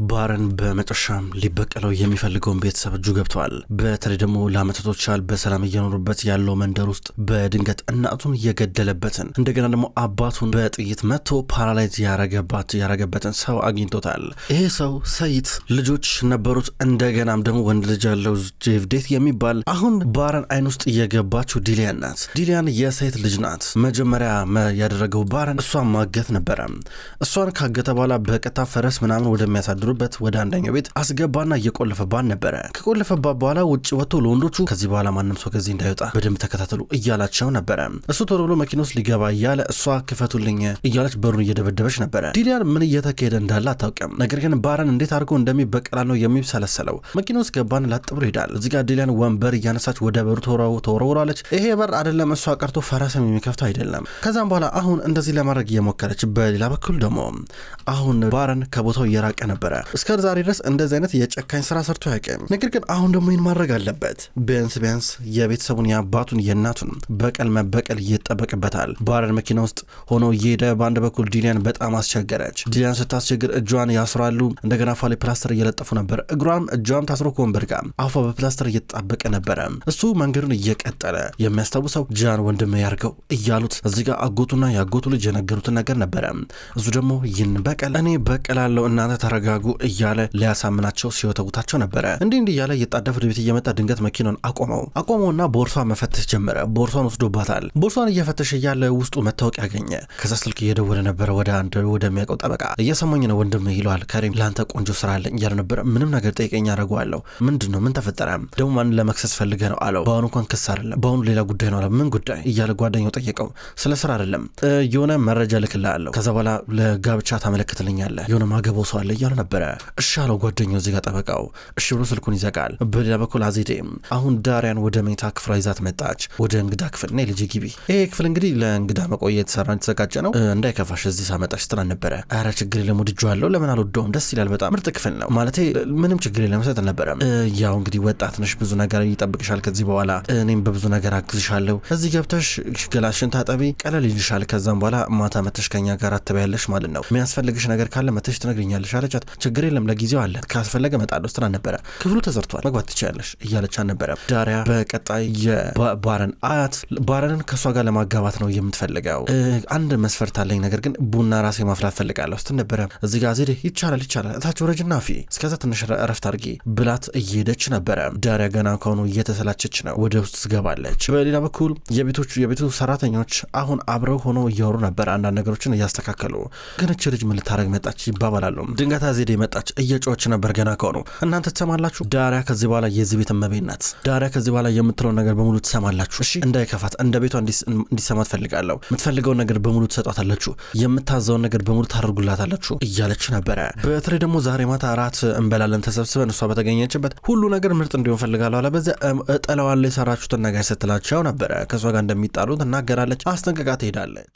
ባረን በመጨረሻም ሊበቀለው የሚፈልገውን ቤተሰብ እጁ ገብቷል። በተለይ ደግሞ ለአመታቶች ያህል በሰላም እየኖሩበት ያለው መንደር ውስጥ በድንገት እናቱን የገደለበትን እንደገና ደግሞ አባቱን በጥይት መቶ ፓራላይዝ ያረገበትን ሰው አግኝቶታል። ይሄ ሰው ሰይት ልጆች ነበሩት። እንደገናም ደግሞ ወንድ ልጅ ያለው ጄቭዴት የሚባል አሁን ባረን አይን ውስጥ እየገባችው ዲሊያን ናት። ዲሊያን የሰይት ልጅ ናት። መጀመሪያ ያደረገው ባረን እሷን ማገት ነበረ። እሷን ካገተ በኋላ በቀጥታ ፈረስ ምናምን ወደሚያሳድሩ ወደ አንደኛው ቤት አስገባና እየቆለፈባት ነበረ። ከቆለፈባት በኋላ ውጭ ወጥቶ ለወንዶቹ ከዚህ በኋላ ማንም ሰው ከዚህ እንዳይወጣ በደንብ ተከታተሉ እያላቸው ነበረ። እሱ ቶሎ ብሎ መኪና ውስጥ ሊገባ እያለ እሷ ክፈቱልኝ እያለች በሩን እየደበደበች ነበረ። ዲሊያን ምን እየተካሄደ እንዳለ አታውቅም። ነገር ግን ባረን እንዴት አድርጎ እንደሚበቀላ ነው የሚብሰለሰለው። መኪና ውስጥ ገባን ላጥ ብሎ ሄዳል። እዚህ ጋር ዲሊያን ወንበር እያነሳች ወደ በሩ ተወረውራለች። ይሄ በር አይደለም እሷ ቀርቶ ፈረስም የሚከፍተው አይደለም። ከዛም በኋላ አሁን እንደዚህ ለማድረግ እየሞከረች፣ በሌላ በኩል ደግሞ አሁን ባረን ከቦታው እየራቀ ነበረ። እስከ ዛሬ ድረስ እንደዚህ አይነት የጨካኝ ስራ ሰርቶ ያውቅም። ነገር ግን አሁን ደግሞ ይህን ማድረግ አለበት። ቢያንስ የቤተሰቡን የአባቱን የእናቱን በቀል መበቀል ይጠበቅበታል። ባረን መኪና ውስጥ ሆኖ እየሄደ በአንድ በኩል ዲሊያን በጣም አስቸገረች። ዲሊያን ስታስቸግር እጇን ያስራሉ። እንደገና አፏ ላይ ፕላስተር እየለጠፉ ነበር። እጇም ታስሮ ከወንበር ጋር አፏ በፕላስተር እየተጣበቀ ነበረ። እሱ መንገዱን እየቀጠለ የሚያስታውሰው ጃን ወንድም ያርገው እያሉት እዚህ ጋር አጎቱና የአጎቱ ልጅ የነገሩትን ነገር ነበረ። እሱ ደግሞ ይህን በቀል እኔ በቀላለው እናንተ ተረጋጉ እያለ ሊያሳምናቸው ሲወተውታቸው ነበረ። እንዲህ እያለ እየጣደፈ ወደ ቤት እየመጣ ድንገት መኪናውን አቆመውና ቦርሷ መፈተሽ ጀመረ። ቦርሷን ወስዶባታል። ቦርሷን እየፈተሸ እያለ ውስጡ መታወቂያ ያገኘ። ከዛ ስልክ እየደወለ ነበረ ወደሚያውቀው ጠበቃ። እየሰማኝ ነው ወንድም ይለዋል። ከሪም ለአንተ ቆንጆ ስራ አለኝ እያለ ነበረ። ምንም ነገር ጠይቀኝ አደርገዋለሁ። ምንድን ነው ምን ተፈጠረ? ደግሞ ማንን ለመክሰስ ፈልገ ነው አለው። በአሁኑ እንኳን ክስ አይደለም፣ በአሁኑ ሌላ ጉዳይ ነው አለ። ምን ጉዳይ እያለ ጓደኛው ጠየቀው። ስለ ስራ አይደለም የሆነ መረጃ ልክልሃለሁ፣ ከዛ በኋላ ለጋብቻ ታመለክትልኛለህ፣ የሆነ ማገባው ሰው አለ እያለ ነበረ። እሺ አለው ጓደኛው። እዚህ ጋር ጠበቃው እሺ ብሎ ስልኩን ይዘጋል። በሌላ በኩል አዜዴ አሁን ዳሪያን ወደ መኝታ ክፍሏ ይዛት መጣች። ወደ እንግዳ ክፍል ነይ ልጅ ግቢ። ይሄ ክፍል እንግዲህ ለእንግዳ መቆየት የተዘጋጀ ነው። እንዳይከፋሽ እዚህ ሳመጣሽ ስትላን ነበረ። ኧረ ችግር የለም ወድጄዋለሁ፣ ለምን አልወደውም፣ ደስ ይላል፣ በጣም ምርጥ ክፍል ነው ማለቴ ምንም ችግር የለም ስትል ነበረ። ያው እንግዲህ ወጣት ነሽ፣ ብዙ ነገር ይጠብቅሻል ከዚህ በኋላ፣ እኔም በብዙ ነገር አግዝሻለሁ። እዚህ ገብተሽ ገላሽን ታጠቢ፣ ቀለል ይልሻል። ከዛም በኋላ ማታ መተሽ ከኛ ጋር አትበያለሽ ማለት ነው። የሚያስፈልግሽ ነገር ካለ መተሽ ትነግሪኛለሽ አለቻት። ችግር የለም ለጊዜው አለ፣ ካስፈለገ እመጣለሁ ስትላን ነበረ። ክፍሉ ተዘርቷል፣ መግባት ትችያለሽ እያለች ነበረ። ዳሪያ በቀጣይ የባረን አያት ባረንን ከሷ ጋር ለማጋባት ነው የምትፈልገው። አንድ መስፈርት አለኝ፣ ነገር ግን ቡና ራሴ ማፍላት ፈልጋለሁ ስትል ነበረ። እዚህ ጋር ዜዴ ይቻላል እታች ወረጅና ፊ እስከዛ ትንሽ እረፍት አድርጊ ብላት እየሄደች ነበረ። ዳሪያ ገና ከሆኑ እየተሰላቸች ነው፣ ወደ ውስጥ ትገባለች። በሌላ በኩል የቤቱ ሰራተኞች አሁን አብረው ሆኖ እያወሩ ነበር፣ አንዳንድ ነገሮችን እያስተካከሉ። ግን እች ልጅ ምን ልታረግ መጣች ይባባላሉ። ድንገት ዜዴ መጣች፣ እየጮች ነበር ገና ከሆኑ። እናንተ ትሰማላችሁ፣ ዳሪያ ከዚህ በኋላ የዚህ ቤት እመቤት ናት። ዳሪያ ከዚህ በኋላ የምትለው ነገር በሙሉ ትሰማላችሁ። እሺ እንዳይከፋት፣ እንደ ቤቷ እንዲሰማ ትፈልጋለሁ። የምትፈልገውን ነገር በሙሉ ትሰጧታላችሁ፣ የምታዘውን ነገር በሙሉ ታደርጉላታላችሁ እያለች ነበረ። በተለይ ደግሞ ዛሬ ማታ እራት እንበላለን ተሰብስበን፣ እሷ በተገኘችበት ሁሉ ነገር ምርጥ እንዲሆን ፈልጋለሁ፣ አለበለዚያ እጠለዋለሁ የሰራችሁትን ነገር ስትላቸው ነበረ። ከእሷ ጋር እንደሚጣሉ ትናገራለች፣ አስጠንቅቃ ትሄዳለች።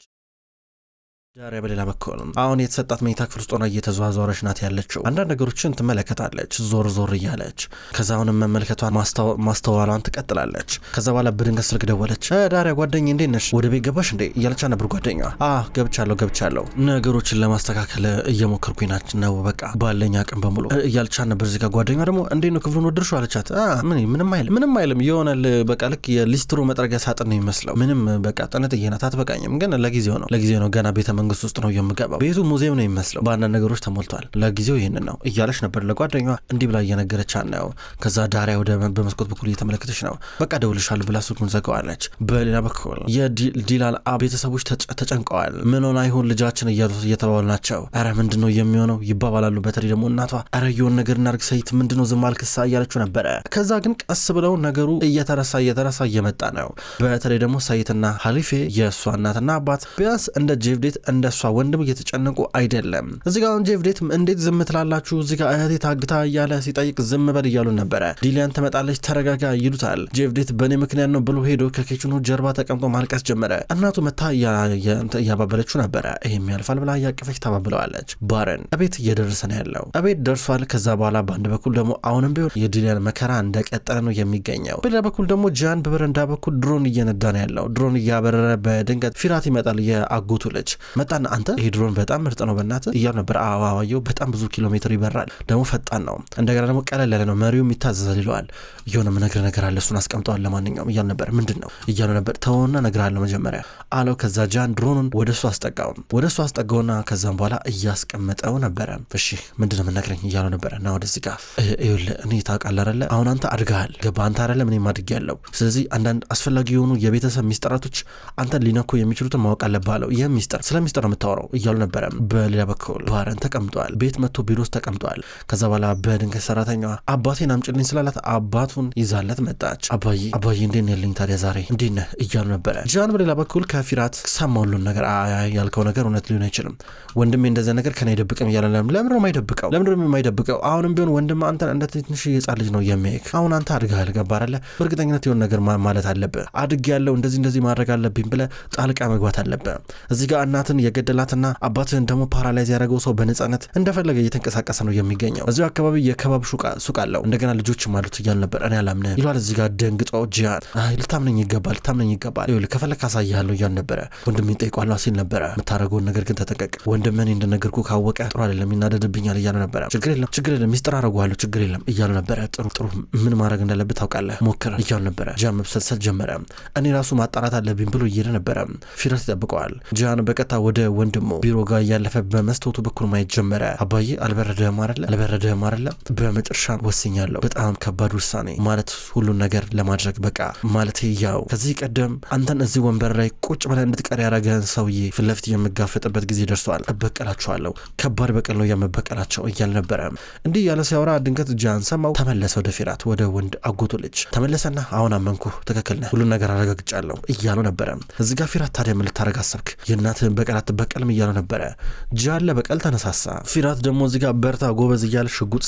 ዳሪያ በሌላ በኩል አሁን የተሰጣት መኝታ ክፍል ውስጥ ሆና እየተዘዋወረች ናት ያለችው። አንዳንድ ነገሮችን ትመለከታለች ዞር እያለች። ከዛ አሁንም መመልከቷን ማስተዋሏን ትቀጥላለች። ከዛ በኋላ በድንገት ስልክ ደወለች። ዳሪያ ጓደኛዬ እንዴት ነሽ? ወደ ቤት ገባሽ እንዴ እያለቻ ነበር ጓደኛዋ። ገብቻለሁ ነገሮችን ለማስተካከል እየሞከርኩኝ ነው፣ በቃ ባለኝ አቅም በሙሉ እያለቻ ነበር። እዚህ ጋር ጓደኛዋ ደግሞ እንዴት ነው ክፍሉን ወደድሽው አለቻት። ምንም አይልም ይሆናል፣ በቃ ልክ የሊስትሮ መጥረጊያ ሳጥን ነው የሚመስለው፣ ምንም በቃ ጥንጥዬ ናት፣ አትበቃኝም፣ ግን ለጊዜው ነው ገና ቤተ መንግስት ውስጥ ነው የምገባው፣ ቤቱ ሙዚየም ነው የሚመስለው፣ በአንዳንድ ነገሮች ተሞልቷል፣ ለጊዜው ይህንን ነው እያለች ነበር ለጓደኛዋ። እንዲህ ብላ እየነገረች ነው። ከዛ ዳሪያ በመስኮት በኩል እየተመለከተች ነው። በቃ ደውልሻለሁ ብላ ስልኩን ዘጋዋለች። በሌላ በኩል የዲላል ቤተሰቦች ተጨንቀዋል። ምን ሆና ይሁን ልጃችን እየተባሉ ናቸው። ኧረ ምንድነው የሚሆነው ይባባላሉ። በተለይ ደግሞ እናቷ ኧረ የሆነ ነገር እናድርግ ሰይት ምንድነው ዝም አልክሳ እያለችው ነበረ። ከዛ ግን ቀስ ብለው ነገሩ እየተረሳ እየመጣ ነው። በተለይ ደግሞ ሰይትና ሀሊፌ የእሷ እናትና አባት ቢያንስ እንደ ጄቭዴት እንደሷ ወንድም እየተጨነቁ አይደለም። እዚህ ጋር ጄቭዴት እንዴት ዝም ትላላችሁ? እዚህ ጋር እህቴ ታግታ እያለ ሲጠይቅ ዝም በል እያሉ ነበረ። ዲሊያን ትመጣለች ተረጋጋ ይሉታል። ጄቭዴት በእኔ ምክንያት ነው ብሎ ሄዶ ከኬችኑ ጀርባ ተቀምጦ ማልቀስ ጀመረ። እናቱ መታ እያባበለችው ነበረ። ይሄም ያልፋል ብላ እያቀፈች ታባብለዋለች። ባረን እቤት እየደረሰ ነው ያለው። እቤት ደርሷል። ከዛ በኋላ በአንድ በኩል ደግሞ አሁንም ቢሆን የዲሊያን መከራ እንደቀጠለ ነው የሚገኘው። በሌላ በኩል ደግሞ ጃን በበረንዳ በኩል ድሮን እየነዳ ነው ያለው። ድሮን እያበረረ በድንገት ፊራት ይመጣል። የአጎቱ ልጅ መጣና አንተ ይሄ ድሮን በጣም ምርጥ ነው በእናትህ እያሉ ነበር። አዋዋየው በጣም ብዙ ኪሎ ሜትር ይበራል፣ ደግሞ ፈጣን ነው፣ እንደገና ደግሞ ቀለል ያለ ነው፣ መሪውም ይታዘዛል ይለዋል። የሆነ ምነግርህ ነገር አለ እሱን አስቀምጠዋል ለማንኛውም እያሉ ነበር። ምንድን ነው እያሉ ነበር። ተወውና እነግርሃለሁ መጀመሪያ አለው። ከዛ ጃን ድሮኑን ወደሱ አስጠጋውና ከዛም በኋላ እያስቀመጠው ነበረ። እሺ ምንድን ነው የምነግረኝ እያሉ ነበረ። እና ወደዚህ ጋር ይኸውልህ እኔ ታውቃለህ አይደለ አሁን አንተ አድገሃል፣ ገባ አንተ አይደለም እኔም አድጌያለሁ። ስለዚህ አንዳንድ አስፈላጊ የሆኑ የቤተሰብ ሚስጥራቶች አንተን ሊነኩ የሚችሉትን ማወቅ አለብህ አለው። ይህ ሚስጥር ስለ ሚስጥር ነው የምታወራው እያሉ ነበረ። በሌላ በኩል ባረን ተቀምጧል፣ ቤት መጥቶ ቢሮ ውስጥ ተቀምጧል። ከዛ በኋላ በድንገት ሰራተኛዋ አባቴን አምጪልኝ ስላላት አባቱን ይዛለት መጣች። አባዬ እንዴት ነው ያለኝ ታዲያ ዛሬ እንዴት ነህ እያሉ ነበረ። ጃን በሌላ በኩል ከፊራት ሰማው ሁሉን ነገር። ያልከው ነገር እውነት ሊሆን አይችልም ወንድሜ እንደዛ ነገር ከኔ አይደብቅም እያለ ለምን ነው የማይደብቀው አሁንም ቢሆን ወንድም አንተ እንደ ትንሽ የጻን ልጅ ነው የሚያይክ። አሁን አንተ አድገሃል ገባ አይደለ በእርግጠኝነት የሆነ ነገር ማለት አለብህ። አድግ ያለው እንደዚህ ማድረግ አለብኝ ብለህ ጣልቃ መግባት አለብህ። እዚህ ጋር እናትን የገደላትና አባትህን ደግሞ ፓራላይዝ ያደረገው ሰው በነጻነት እንደፈለገ እየተንቀሳቀሰ ነው የሚገኘው። እዚህ አካባቢ የከባብ ሱቅ አለው፣ እንደገና ልጆችም አሉት እያል ነበር። እኔ አላምንህ ይሏል። እዚህ ጋር ደንግጦ ጂያን ልታምነኝ ይገባል ይኸውልህ ከፈለክ አሳይሃለሁ እያል ነበረ። ወንድሜን ጠይቋለሁ ሲል ነበረ። የምታደርገውን ነገር ግን ተጠንቀቅ፣ ወንድምህን እንደነገርኩ ካወቀ ጥሩ አይደለም ይናደድብኛል እያሉ ነበረ። ችግር የለም ሚስጥር አደርገዋለሁ ችግር የለም እያሉ ነበረ። ጥሩ ምን ማድረግ እንዳለብህ ታውቃለህ ሞክር እያሉ ነበረ። ጃን መብሰልሰል ጀመረ። እኔ ራሱ ማጣራት አለብኝ ብሎ እየሄደ ነበረ። ፊራት ይጠብቀዋል። ጃን በቀጥታ ወደ ወንድሙ ቢሮ ጋር እያለፈ በመስታወቱ በኩል ማየት ጀመረ። አባዬ አልበረደህም አይደለ? በመጨረሻ ወስኛለሁ። በጣም ከባድ ውሳኔ ማለት ሁሉን ነገር ለማድረግ በቃ ማለት ያው ከዚህ ቀደም አንተን እዚህ ወንበር ላይ ቁጭ ብለህ እንድትቀር ያደረገህን ሰውዬ ፊት ለፊት የምጋፈጥበት ጊዜ ደርሷል። እበቀላቸዋለሁ፣ ከባድ በቀል ነው የምበቀላቸው እያለ ነበረ። እንዲህ ያለ ሲያወራ ድንገት ጃን ሰማው። ተመለሰ ወደ ፊራት ወደ ወንድ አጎቱ ልጅ ተመለሰና አሁን አመንኩ፣ ትክክል ነህ፣ ሁሉን ነገር አረጋግጫለሁ እያሉ ነበረ። እዚህ ጋር ፊራት ታዲያ ምን ልታረግ አሰብክ? የእናትህን በቀል አትበቀልም እያሉ ነበረ። ጃን ለበቀል ተነሳሳ። ፊራት ደግሞ እዚህ ጋር በርታ ጎበዝ እያለ ሽጉጥ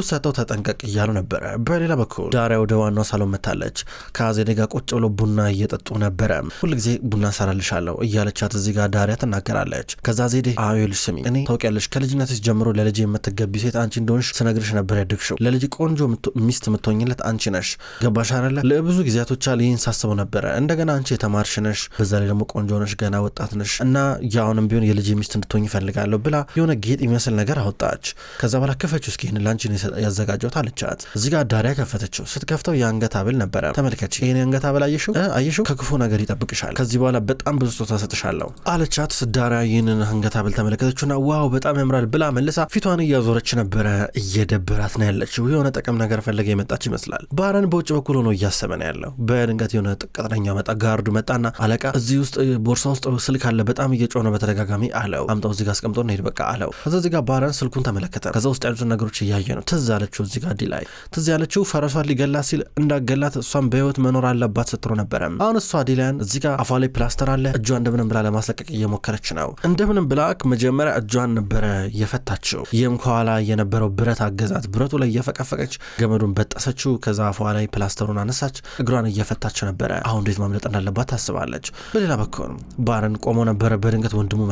ሰጠው ተጠንቀቅ እያሉ ነበረ። በሌላ በኩል ዳሪያ ወደ ዋናው ሳሎን መታለች። ከአዜዴ ጋር ቁጭ ብሎ ቡና እየጠጡ ነበረ። ሁልጊዜ ቡና ሰራልሻለሁ እያለቻት እዚህ ጋር ዳሪያ ትናገራለች። ከዛ አዜዴ አዩልሽ ስሚ እኔ ታውቂያለሽ ከልጅነትሽ ጀምሮ ለልጅ የምትገቢ ሴት አንቺ እንደሆንሽ ስነግርሽ ነበር ያደግሽው። ለልጅ ቆንጆ ሚስት የምትሆኝለት አንቺ ነሽ። ገባሽ አይደለ? ለብዙ ጊዜያቶች ይህን ሳስበው ነበረ። እንደገና አንቺ የተማርሽ ነሽ፣ በዛ ላይ ደግሞ ቆንጆ ነሽ፣ ገና ወጣት ነሽ እና ያውንም ቢሆን የልጅ ሚስት እንድትሆኝ ይፈልጋለሁ ብላ የሆነ ጌጥ የሚመስል ነገር አወጣች። ከዛ በኋላ ከፈችው። እስኪ ይህን ላንቺ ያዘጋጀሁት አለቻት። እዚህ ጋር ዳሪያ ከፈተችው። ስትከፍተው የአንገት ሀብል ነበረ። ተመልከች ይህን የአንገት ሀብል አየሽው? ከክፉ ነገር ይጠብቅሻል። ከዚህ በኋላ በጣም ብዙ ስጦታ ሰጥሻለሁ አለቻት። ዳሪያ ይህንን አንገት ሀብል ተመለከተችውና ዋው በጣም ያምራል ብላ መልሳ ፊቷን እያዞረች ነበረ። እየደበራት ነው ያለችው። የሆነ ጠቀም ነገር ፈለገ የመጣች ይመስላል። ባረን በውጭ በኩል ሆኖ እያሰበ ነው ያለው። በድንገት የሆነ ቅጥረኛ ጋርዱ መጣና አለቃ እዚህ ውስጥ ቦርሳ ውስጥ ስልክ አለ በጣም እየጮኸ ነው በተደጋጋሚ አለው። አምጣው እዚህ ጋር አስቀምጦ ነው ሄድ በቃ አለው። ከዛ እዚህ ጋር ባረን ስልኩን ተመለከተ። ከዛ ውስጥ ያሉትን ነገሮች እያየ ነው። ትዝ አለችው እዚህ ጋር ዲ ላይ ትዝ ያለችው ፈረሷን ሊገላት ሲል እንዳገላት እሷን በህይወት መኖር አለባት ስትሮ ነበረ። አሁን እሷ ዲላን እዚህ ጋር አፏ ላይ ፕላስተር አለ። እጇ እንደምንም ብላ ለማስለቀቅ እየሞከረች ነው። እንደምንም ብላ መጀመሪያ እጇን ነበረ የፈታችው። ይህም ከኋላ የነበረው ብረት አገዛት። ብረቱ ላይ እየፈቀፈቀች ገመዱን በጠሰችው። ከዛ አፏ ላይ ፕላስተሩን አነሳች። እግሯን እየፈታች ነበረ። አሁን እንዴት ማምለጥ እንዳለባት ታስባለች። በሌላ በኩል ባረን ቆሞ ነበረ። በድንገት ወንድሙ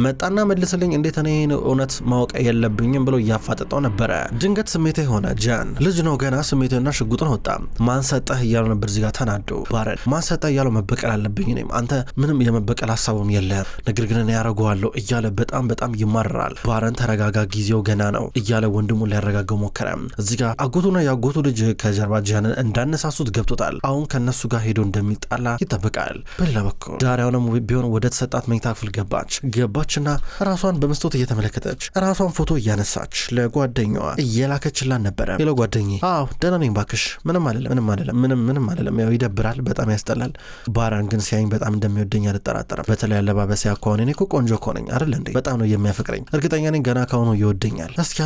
መጣና መልስልኝ፣ እንዴት እኔ እውነት ማወቅ የለብኝም ብሎ እያፋጠጠው ነበረ። ድንገት ስሜቴ ሆነ። ጃን ልጅ ነው ገና ስሜቴና ሽጉጡን ወጣ። ማን ሰጠህ እያለው ነበር። እዚህ ጋር ተናዶ ባረን ማን ሰጠህ እያለው መበቀል አለብኝ እኔም አንተ ምንም የመበቀል ሀሳቡም የለህም፣ ነገር ግን እኔ ያረገዋለሁ እያለ በጣም ይማርራል። ባረን ተረጋጋ፣ ጊዜው ገና ነው እያለ ወንድሙን ሊያረጋገው ሞከረ። እዚህ ጋር አጎቱና ያጎቱ ልጅ ከጀርባ ጃንን እንዳነሳሱት ገብቶታል። አሁን ከነሱ ጋር ሄዶ እንደሚጣላ ይጠብቃል። በሌላ በኩል ዳሪያውንም ቢሆን ወደ ተሰጣት መኝታ ክፍል ገባችና ራሷን በመስታወት እየተመለከተች ራሷን ፎቶ እያነሳች ለጓደኛዋ እየላከችላን ነበረ። ሌላ ጓደኛዬ ደህና ነኝ ባክሽ፣ ምንም አይደለም፣ ያው ይደብራል፣ በጣም ያስጠላል። ባራን ግን ሲያኝ በጣም እንደሚወደኝ አልጠራጠርም። በተለይ አለባበሴ አኳኋኔ እኔ እኮ ቆንጆ እኮ ነኝ አይደል እንዴ? በጣም ነው የሚያፈቅረኝ፣ እርግጠኛ ነኝ ገና ካሁኑ ይወደኛል። እስኪ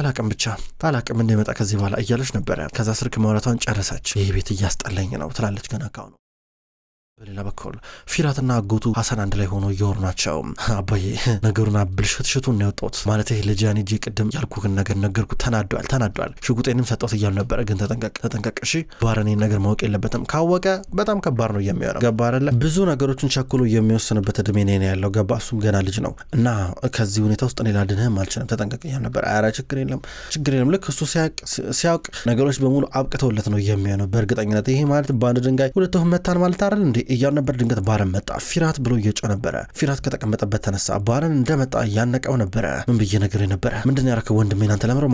አላቅም እንደሚመጣ ከዚህ በኋላ እያለች ነበረ። ከዛ ስልክ ማውራቷን ጨረሰች። ይህ ቤት እያስጠላኝ ነው ትላለች ገና ካሁኑ። በሌላ በኩል ፊራትና አጎቱ ሐሰን አንድ ላይ ሆኖ እየወሩ ናቸው። አባዬ ነገሩን አብልሽቱን ነው ያወጣሁት ማለት ይሄ ልጅ ያኔ ቅድም ያልኩህን ነገር ነገርኩ። ተናዷል። ሽጉጤንም ሰጠሁት እያሉ ነበረ። ግን ተጠንቀቅ እሺ። ባረኔ ነገር ማወቅ የለበትም። ካወቀ በጣም ከባድ ነው የሚሆነው። ገባ አይደለ? ብዙ ነገሮችን ቸኩሎ የሚወስንበት እድሜ ነው ያለው። ገባ? እሱም ገና ልጅ ነው እና ከዚህ ሁኔታ ውስጥ እኔ ላድንህም አልችልም። ተጠንቀቅ እያሉ ነበር። ኧረ ችግር የለም። ልክ እሱ ሲያውቅ ነገሮች በሙሉ አብቅተውለት ነው የሚሆነው። በእርግጠኝነት ይሄ ማለት በአንድ ድንጋይ ሁለት ወፍ መታን ማለት አይደል እንዴ እያሉ ነበር። ድንገት ባረን መጣ። ፊራት ብሎ እየጮኸ ነበረ። ፊራት ከተቀመጠበት ተነሳ። ባረን እንደመጣ እያነቀው ነበረ። ምን ብዬ ነገር ነበረ? ምንድነው ያረከው ወንድሜ? አንተ ለምሮ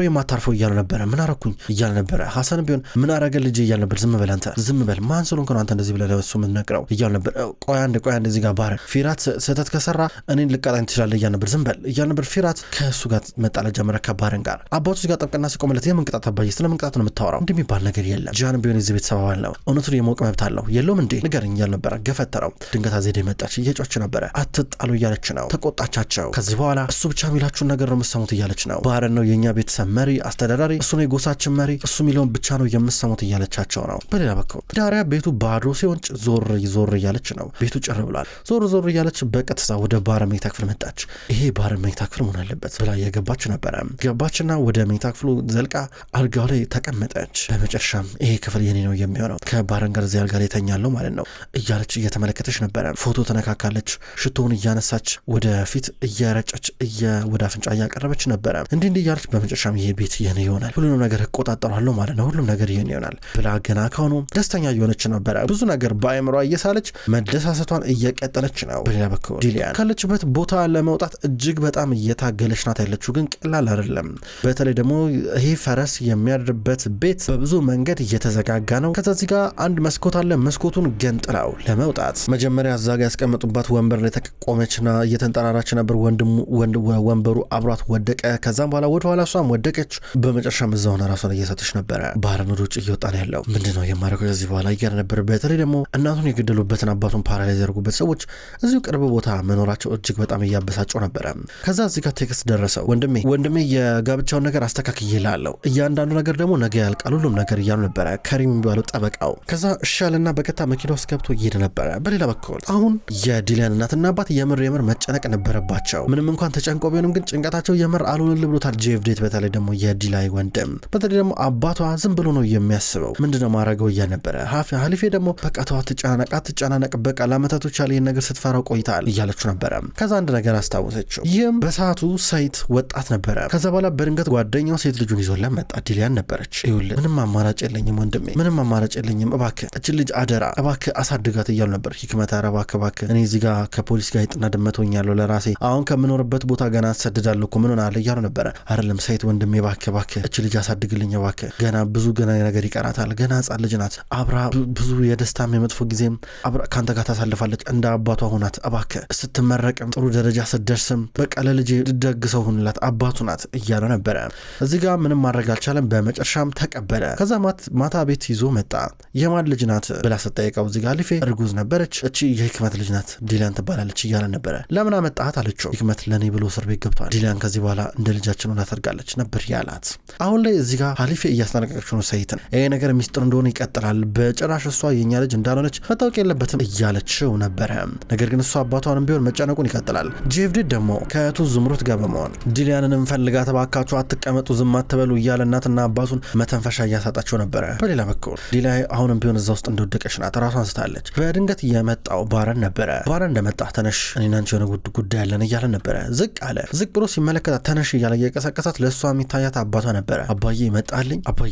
የማታርፈው እያሉ ነበረ። ምን አረኩኝ እያለ ነበረ። ሐሰን ቢሆን ምን አረገ ልጅ እያለ ነበር። ዝም በል አንተ ዝም በል፣ ማን ስለሆንክ ነው አንተ እንደዚህ ብለህ ለሱ የምትነግረው እያሉ ነበር። ቆይ አንድ እዚህ ጋር ባረን ፊራት ስህተት ከሰራ እኔን ልቀጣኝ ትችላለህ እያለ ነበር። ዝም በል እያለ ነበር። ፊራት ከእሱ ጋር መጣላት ጀመረ ከባረን ጋር። አባቱ ጋር ጠብቅና ሲቆምለት የምን ቅጣት አባዬ ስለምን ቅጣት ነው የምታወራው? እንደሚባል ነገር የለም። ጂያን ቢሆን የዚህ ቤተሰብ አባል ነው። እውነቱን የማወቅ መብት አለው የለውም እንዴ? ንገረኝ እያለ ነበረ። ገፈተረው። ድንገት አዜዴ መጣች። እየጮች ነበረ። አትጣሉ እያለች ነው። ተቆጣቻቸው። ከዚህ በኋላ እሱ ብቻ የሚላችሁን ነገር ነው የምትሰሙት እያለች ነው። ባረን ነው የእኛ ቤተሰብ መሪ አስተዳዳሪ፣ እሱ ነው የጎሳችን መሪ፣ እሱ የሚለውን ብቻ ነው የምትሰሙት እያለቻቸው ነው። በሌላ በኩል ዳሪያ ቤቱ ባዶ ሲሆን ዞር እያለች ነው። ቤቱ ጭር ብሏል። ዞር እያለች በቀጥታ ወደ ባረን መኝታ ክፍል መጣች። ይሄ ባረን መኝታ ክፍል መሆን አለበት ብላ የገባች ነበረ። ገባችና ወደ መኝታ ክፍሉ ዘልቃ አልጋው ላይ ተቀመጠች። በመጨረሻም ይሄ ክፍል የኔ ነው የሚሆነው ከባረን ጋር እዚህ አልጋ ላይ ተኛለሁ ማለት ነው እያለች እየተመለከተች ነበረ። ፎቶ ተነካካለች። ሽቶውን እያነሳች ወደፊት እየረጨች ወደ አፍንጫ እያቀረበች ነበረ። እንዲህ እያለች በመጨረሻም ይሄ ቤት የኔ ይሆናል፣ ሁሉንም ነገር እቆጣጠራለሁ ማለት ነው፣ ሁሉም ነገር የኔ ይሆናል ብላ ገና ከሆኑ ደስተኛ እየሆነች ነበረ። ብዙ ነገር በአእምሯ እየሳለች መደሳሰቷን እየቀጠለች ነው። በሌላ በኩል ዲሊያን ካለችበት ቦታ ለመውጣት እጅግ በጣም እየታገለች ናት ያለችው፣ ግን ቀላል አይደለም። በተለይ ደግሞ ይሄ ፈረስ የሚያድርበት ቤት በብዙ መንገድ እየተዘጋጋ ነው። ከዛ እዚህ ጋር አንድ መስኮት አለ። መስኮቱን ገንጥላው ለመውጣት መጀመሪያ እዛ ጋር ያስቀመጡባት ወንበር ላይ ተቆመችና እየተንጠራራች ነበር። ወንበሩ አብሯት ወደቀ። ከዛም በኋላ ወደ ኋላ እሷም ወደቀች። በመጨረሻም እዛው ሆና ራሷን እየሳተች ነበረ። ባረን ወደ ውጭ እየወጣ ነው ያለው። ምንድነው የማደርገው ከዚህ በኋላ እያለ ነበር። በተለይ ደግሞ እናቱን የገደሉበትን አባቱን ፓራላይዝ ያደረጉበት ሰዎች እዚሁ ቅርብ ቦታ መኖራቸው እጅግ በጣም እያበሳጨው ነበረ። ከዛ እዚህ ጋር ቴክስት ደረሰው። ወንድሜ የጋብቻውን ነገር አስተካክዬልሃለሁ፣ እያንዳንዱ ነገር ደግሞ ነገ ያልቃል፣ ሁሉም ነገር እያሉ ነበረ ከሪም የሚባለው ጠበቃው። ከዛ እሻልና በቀጥታ መኪና ውስጥ ገብቶ እየሄደ ነበረ። በሌላ በኩል አሁን የዲሊያን እናትና አባት የምር መጨነቅ ነበረባቸው። ምንም እንኳን ተጨንቆ ቢሆንም ግን ጭንቀታቸው የምር አልሆንል ብሎታል ጄቭዴት። በተለይ ደግሞ የዲላይ ወንድም፣ በተለይ ደግሞ አባቷ ዝም ብሎ ነው የሚያስበው። ምንድነው ማድረገው እያለ ነበረ። ሀሊፌ ደግሞ በቃ ተዋ፣ ትጨናነቅ በቃ ለአመታቶች ያለ ይህን ነገር ስትፈራው ቆይታል እያለችው ነበረ። ከዛ አንድ ነገር አስታወሰችው። ይህም በሰዓቱ ሰይት ወጣት ነበረ። ከዛ በኋላ በድንገት ጓደኛው ሴት ልጁን ይዞለት መጣ። ዲሊያን ነበረች። ይኸውልህ ምንም አማራጭ የለኝም ወንድሜ፣ ምንም አማራጭ የለኝም፣ እባክህ እችን ልጅ አደራ እባክህ አሳድጋት እያሉ ነበር። ሂክመት ኧረ እባክህ እኔ እዚህ ጋር ከፖሊስ ጋር ይጥና ድመቶኛለሁ ለራሴ አሁን ከምኖርበት ቦታ ገና አሰድዳለሁ እኮ ምን ሆናለ እያሉ ነበረ። አይደለም ሰይት ወንድሜ እባክህ እች ልጅ አሳድግልኝ እባክህ፣ ገና ብዙ ነገር ይቀራታል፣ ገና ህጻን ልጅ ናት፣ አብራ ብዙ የደስታም የመጥፎ ጊዜም አብራ ካንተ ጋር ታሳልፋለች፣ እንደ አባቷ ሆናት እባክህ፣ ስትመረቅም ጥሩ ደረጃ ስትደርስም በቃ ለልጅ ደግሰው ሁንላት አባቱ ናት እያለ ነበረ። እዚህ ጋር ምንም ማድረግ አልቻለም። በመጨረሻም ተቀበለ። ከዛ ማታ ቤት ይዞ መጣ። የማን ልጅ ናት ብላ ስትጠይቀው እዚህ ጋር ሊፌ እርጉዝ ነበረች፣ እቺ የሂክመት ልጅ ናት ዲሊያን ትባላለች እያለ ነበረ። ለምን አመጣት አለችው። ሂክመት ለኔ ብሎ እስር ቤት ገብቷል፣ ዲሊያን ከዚህ በኋላ እንደ ልጃችን ሆና ታድጋለች ነበር ያላት። አሁን ላይ እዚህ ጋር ሀሊፌ እያስጠነቀቀች ነው ሰይትን፣ ይሄ ነገር ሚስጥር እንደሆነ ይቀጥላል፣ በጭራሽ እሷ የኛ ልጅ እንዳልሆነች መታወቅ የለበትም እያለችው ነበረ። ነገር ግን እሷ አባቷንም ቢሆን መጨነቁን ይቀጥላል። ጄቭዴት ደግሞ ከእህቱ ዝምሩት ጋር በመሆን ዲሊያንን እንፈልጋ ተባካችሁ አትቀመጡ ዝም አትበሉ እያለ እናትና አባቱን መተንፈሻ እያሳጣቸው ነበረ። በሌላ በኩል ዲላይ አሁንም ቢሆን እዛ ውስጥ እንደወደቀች ናት፣ ራሷን ስታለች። በድንገት የመጣው ባረን ነበረ። ባረን እንደመጣ ተነሽ እኔና አንቺ የሆነ ጉዳይ ያለን እያለ ነበረ። ዝቅ አለ። ዝቅ ብሎ ሲመለከታት ተነሽ እያለ እየቀሰቀሳት ለእሷ የሚታያት አባቷ ነበረ። አባዬ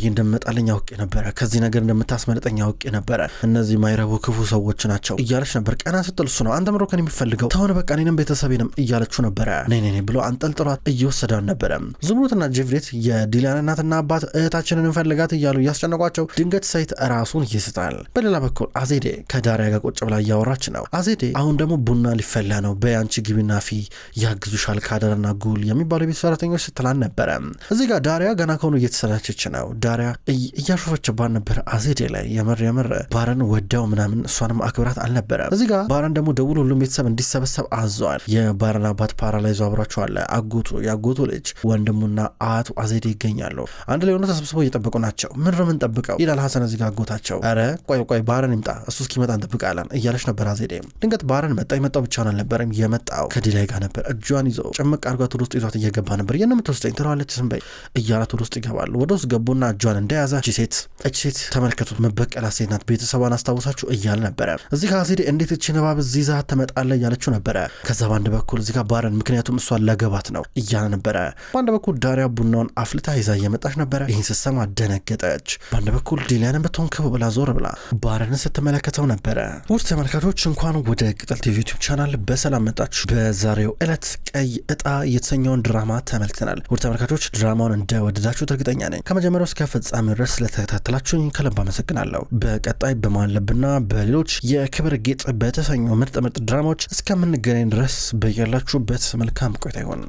እንደመጣልኝ አውቄ ነበረ፣ ከዚህ ነገር እንደምታስመልጠኝ አውቄ ነበረ፣ እነዚህ ማይረቡ ክፉ ሰዎች ናቸው እያለች ነበር። ቀና ስትል እሱ ነው አንተ ምሮ ከን የሚፈልገው ተሆነ በቃ እኔንም ቤተሰቤንም እያለችው ነበረ። ነይ ብሎ አንጠልጥሏት እየወሰዳን ነበረ። ዝምሩትና ጄቭዴት የዲሊያን እናትና አባት እህታችንን እንፈልጋት እያሉ እያስጨነቋቸው ድንገት ሰይት ራሱን ይስታል። በሌላ በኩል አዜዴ ከዳሪያ ጋር ቁጭ ብላ እያወራች ነው። አዜዴ አሁን ደግሞ ቡና ሊፈላ ነው፣ በያንቺ ግቢና ፊ ያግዙሻል ካደረና ጉል የሚባሉ የቤት ሰራተኞች ስትላን ነበረ። እዚህ ጋር ዳሪያ ገና ከሆኑ እየተሰላቸች ነው። ዳሪያ እያሾፈችባት ነበር አዜዴ ላይ። የምር ባረን ወዳው ምናምን እሷንም አክብራት አልነበረ። እዚህ ጋር ባረን ደግሞ ደውሎ ሁሉም ቤተሰብ እንዲሰበሰብ አዟል። የባረን አባት ፓራላይዞ አብሯቸዋል። ያጎቱ ልጅ ወንድሙና አያቱ አዜዴ ይገኛሉ። አንድ ላይ ሆኖ ተሰብስበው እየጠበቁ ናቸው። ምን ነው የምንጠብቀው ይላል ሐሰን እዚህ ጋር አጎታቸው። ኧረ ቆይ ባረን ይምጣ እሱ እስኪመጣ እንጠብቃለን እያለች ነበር አዜዴ። ድንገት ባረን መጣ። የመጣው ብቻውን አልነበረም፣ የመጣው ከዲላይ ጋር ነበር። እጇን ይዞ ጭምቅ አድርጓት ወደ ውስጥ ይዟት እየገባ ነበር። የምትወስደኝ ትለዋለች። ዝም በይ እያላት ወደ ውስጥ ይገባሉ። ወደ ውስጥ ገቡና እጇን እንደያዘ እች ሴት ተመልከቱት፣ መበቀላ ሴት ናት፣ ቤተሰቧን አስታውሳችሁ እያለ ነበረ። እዚህ ጋር አዜዴ እንዴት እቺ ንባብ እዚህ ይዛ ትመጣለህ እያለችው ነበረ። ከዛ በአንድ በኩል እዚህ ጋር ባረን ምክንያቱም እሷን ለገባት ነው እያለ ነበረ። በአንድ በኩል ዳሪያ ቡናውን አፍልታ ይዛ እየመጣች ነበረ። ይህን ስትሰማ ደነገጠች። በአንድ በኩል ዲሊያንን ብትሆን ክብ ብላ ዞር ብላ ባረንን ስትመለከት ስንመለከተው ነበረ። ውድ ተመልካቾች እንኳን ወደ ቅጠል ቲቪ ዩቲዩብ ቻናል በሰላም መጣችሁ። በዛሬው ዕለት ቀይ እጣ የተሰኘውን ድራማ ተመልክተናል። ውድ ተመልካቾች ድራማውን እንደወደዳችሁት እርግጠኛ ነኝ። ከመጀመሪያው እስከ ፍጻሜው ድረስ ስለተከታተላችሁኝ ከልብ አመሰግናለሁ። በቀጣይ በማለብና በሌሎች የክብር ጌጥ በተሰኙ ምርጥ ድራማዎች እስከምንገናኝ ድረስ በያላችሁበት መልካም ቆይታ ይሁን።